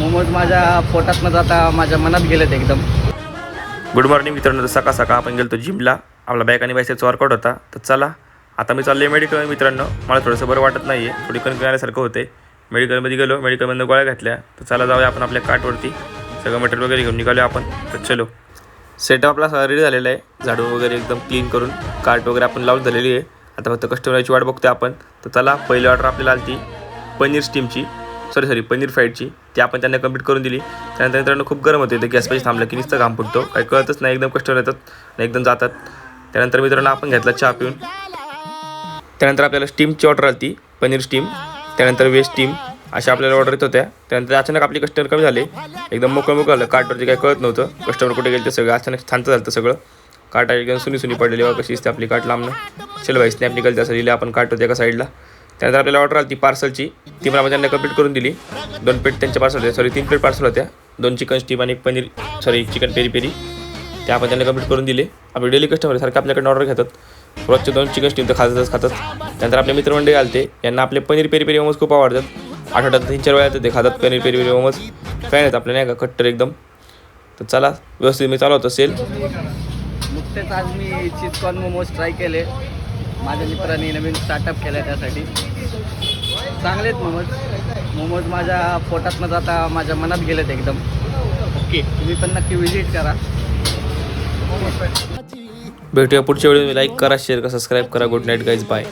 मोमोज माझ्या पोटात न जाता माझ्या मनात गेलेत एकदम. गुड मॉर्निंग मित्रांनो. तर सकाळ सकाळ आपण गेलो जिमला. आपला बॅक आणि बायसेपचा वर्कआउट होता. तर चला आता मी चाललो आहे मेडिकल मित्रांनो. मला थोडंसं बरं वाटत नाही आहे, थोडी कणकण आल्यासारखं होते. मेडिकलमध्ये गेलो, मेडिकलमधून गोळ्या घातल्या. तर चला जाऊया आपण आपल्या कार्टवरती. सगळं मटेरियल वगैरे घेऊन निघालो आपण. तर चलो. सेटअप आपला सगळा रेडी झालेला आहे. झाडू वगैरे एकदम क्लीन करून कार्ट वगैरे आपण लावून झालेली आहे. आता फक्त कस्टमरची वाट बघतोय आपण. तर चला पहिली ऑर्डर आपल्याला आली ती पनीर स्टीमची, सॉरी पनीर फ्राईडची. ती आपण त्यांना कंप्लीट करून दिली. त्यानंतर मित्रांनो खूप गरम होते, ते गॅस पाहिजे थांबलं की नुसतं घाम फुटतो, काही कळतच नाही. एकदम कस्टमर येतात आणि एकदम जातात. त्यानंतर मित्रांनो आपण घेतला चहा पिऊन. त्यानंतर आपल्याला स्टीमची ऑर्डर आली ती पनीर स्टीम, त्यानंतर वेज स्टीम अशा आपल्याला ऑर्डर येत होत्या. त्यानंतर अचानक आपली कस्टमर कमी झाले. एकदम मोकळं झालं. कार्टवरती काही कळत नव्हतं कस्टमर कुठे गेले. ते सगळं अचानक शांत झालं सगळं. कार्ट एकदम सुनी पडलेली बघा कशी दिसते आपली कार्ट लांबनं. चलो भाई स्नॅप निघाली असं लिहिलं आपण कार्ट होते एका साईडला. त्यानंतर आपल्याला ऑर्डर आली ती पार्सलची. ती पण आपण त्यांना कंप्लीट करून दिली. 2 प्लेट त्यांच्या पार्सल होत्या, सॉरी 3 प्लेट पार्सल होत्या. 2 चिकन स्टीम आणि पनीर चिकन पेरी पेरी ते आपण त्यांना कंप्लीट करून दिले. आपले डेली कस्टमर सारखं आपल्याकडे ऑर्डर घेतात. रोजचे 2 चिकन स्टीम तर खातात. त्यानंतर आपले मित्रमंडळी आलते, यांना आपले पनीर पेरी पेरी मोमोज खूप आवडतात. आठवड्यात 3-4 वेळा ते खातात paneer peri peri momos. Fan आहेत आपल्या नाही का कट्टर एकदम. तर चला व्यवस्थित मी चालवतो सेल. नुकतेच आज मी चीज कॉर्न मोमोज ट्राय केले. माझ्या मित्रांनी नवीन स्टार्टअप केलं त्यासाठी. चांगलेत मोमोज माझ्या पोटात न जाता माझ्या मनात गेलेत एकदम. ओके, तुम्ही पण नक्की विजिट करा. भेटूया पुढच्या वेळी. लाईक करा, शेअर करा, सबस्क्राईब करा. Good night guys, bye.